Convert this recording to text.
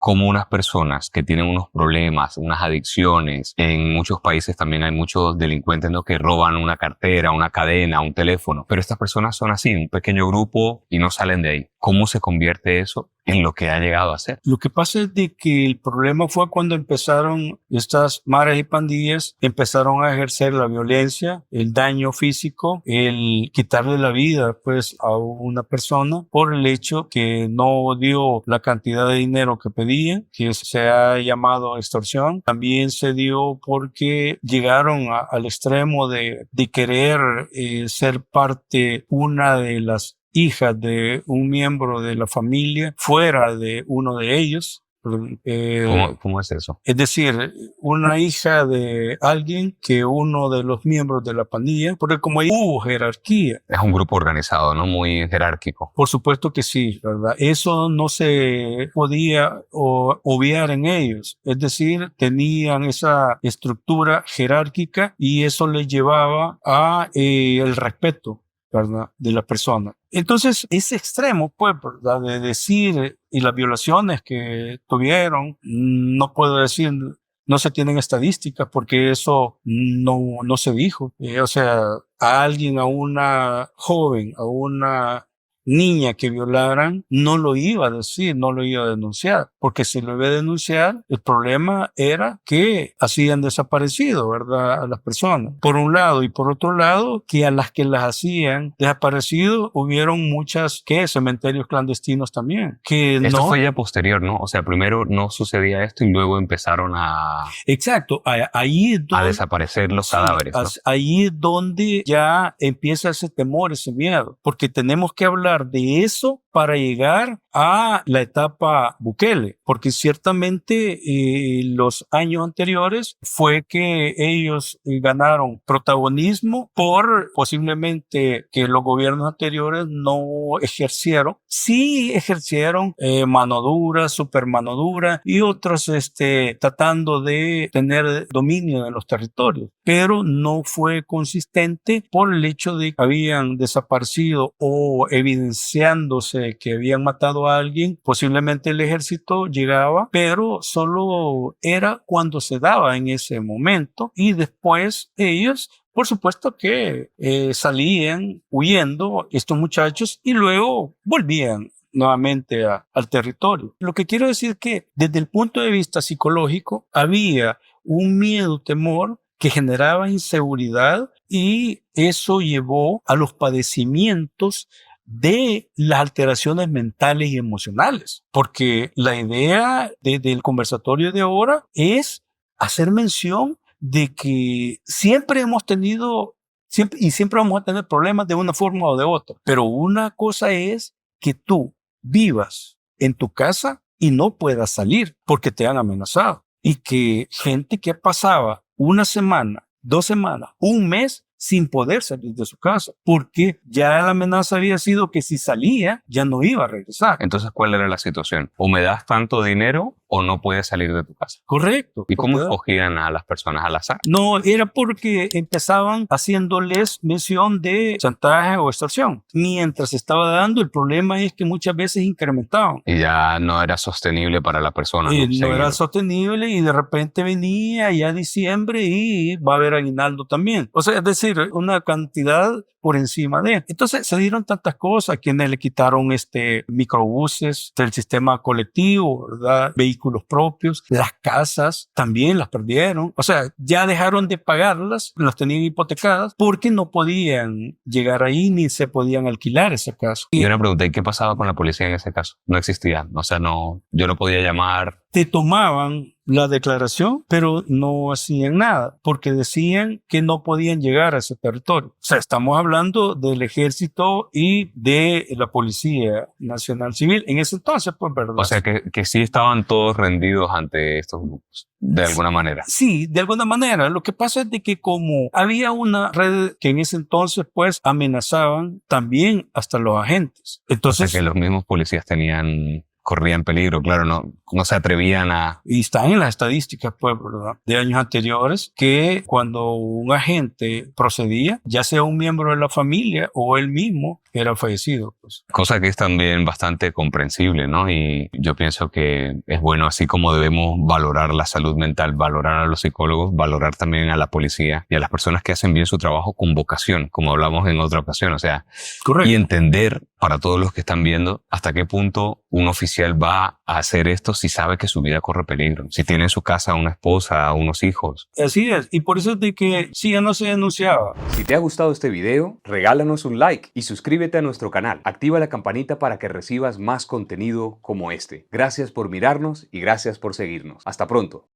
cómo unas personas que tienen unos problemas, unas adicciones, en muchos países también hay muchos delincuentes, ¿no?, que roban una cartera, una cadena, un teléfono, pero estas personas son así, un pequeño grupo y no salen de ahí. ¿Cómo se convierte eso en lo que ha llegado a ser? Lo que pasa es de que el problema fue cuando empezaron estas maras y pandillas, empezaron a ejercer la violencia, el daño físico, el quitarle la vida pues a una persona por el hecho que no dio la cantidad de dinero que pedía, que se ha llamado extorsión. También se dio porque llegaron al extremo de querer ser parte una de las hijas de un miembro de la familia fuera de uno de ellos. ¿Cómo es eso? Es decir, una hija de alguien que uno de los miembros de la pandilla, porque como ahí hubo jerarquía. Es un grupo organizado, ¿no? Muy jerárquico. Por supuesto que sí, ¿verdad? Eso no se podía obviar en ellos. Es decir, tenían esa estructura jerárquica y eso les llevaba a el respeto, ¿verdad?, de la persona. Entonces, ese extremo, pues, ¿verdad?, de decir, y las violaciones que tuvieron, no puedo decir, no se tienen estadísticas porque eso no se dijo. O sea, a alguien, a una joven, a una niña que violaran, no lo iba a decir, no lo iba a denunciar, porque si lo iba a denunciar, el problema era que hacían desaparecido, ¿verdad?, a las personas, por un lado, y por otro lado, que a las que las hacían desaparecido, hubieron muchas, cementerios clandestinos también, que Esto no... fue ya posterior, ¿no? O sea, primero no sucedía esto y luego empezaron Exacto, ahí es donde... a desaparecer los cadáveres, ¿no? Ahí es donde ya empieza ese temor, ese miedo, porque tenemos que hablar de eso para llegar a la etapa Bukele, porque ciertamente los años anteriores fue que ellos ganaron protagonismo por posiblemente que los gobiernos anteriores no ejercieron. Sí ejercieron mano dura, super mano dura y otros tratando de tener dominio de los territorios, pero no fue consistente por el hecho de que habían desaparecido o evidenciándose que habían matado a alguien. Posiblemente el ejército llegaba, pero solo era cuando se daba en ese momento y después ellos, por supuesto que salían huyendo estos muchachos y luego volvían nuevamente al territorio. Lo que quiero decir es que desde el punto de vista psicológico había un miedo, temor que generaba inseguridad y eso llevó a los padecimientos de las alteraciones mentales y emocionales, porque la idea del conversatorio de ahora es hacer mención de que siempre hemos tenido y siempre vamos a tener problemas de una forma o de otra, pero una cosa es que tú vivas en tu casa y no puedas salir porque te han amenazado y que gente que pasaba una semana, 2 semanas, un mes sin poder salir de su casa, porque ya la amenaza había sido que si salía ya no iba a regresar. Entonces, ¿cuál era la situación? O me das tanto dinero o no puedes salir de tu casa. Correcto. ¿Y cómo escogían a las personas al azar? No, era porque empezaban haciéndoles mención de chantaje o extorsión. Mientras estaba dando, el problema es que muchas veces incrementaban. Y ya no era sostenible para la persona. No era sostenible y de repente venía ya diciembre y va a haber aguinaldo también. O sea, es decir, una cantidad por encima de. Entonces se dieron tantas cosas, quienes le quitaron microbuses del sistema colectivo, ¿verdad?, vehículos propios, las casas también las perdieron. O sea, ya dejaron de pagarlas, las tenían hipotecadas porque no podían llegar ahí ni se podían alquilar esa casa. Y una pregunta, ¿y qué pasaba con la policía en ese caso? No existía, o sea, yo no podía llamar. Te tomaban la declaración, pero no hacían nada, porque decían que no podían llegar a ese territorio. O sea, estamos hablando del ejército y de la Policía Nacional Civil. En ese entonces, pues, ¿verdad? O sea, que sí estaban todos rendidos ante estos grupos, de alguna manera. Sí, de alguna manera. Lo que pasa es de que como había una red que en ese entonces, pues, amenazaban también hasta los agentes. Entonces, o sea, que los mismos policías tenían corrían peligro, claro, no se atrevían a... Y están en las estadísticas, pues, ¿verdad?, de años anteriores, que cuando un agente procedía, ya sea un miembro de la familia o él mismo, era fallecido, pues. Cosa que es también bastante comprensible, ¿no? Y yo pienso que es bueno, así como debemos valorar la salud mental, valorar a los psicólogos, valorar también a la policía y a las personas que hacen bien su trabajo con vocación, como hablamos en otra ocasión, o sea, Correcto. y entender para todos los que están viendo hasta qué punto un oficial va a hacer esto si sabe que su vida corre peligro, si tiene en su casa una esposa, unos hijos. Así es, y por eso es de que sí, ya no se denunciaba. Si te ha gustado este video, regálanos un like y suscríbete a nuestro canal. Activa la campanita para que recibas más contenido como este. Gracias por mirarnos y gracias por seguirnos. Hasta pronto.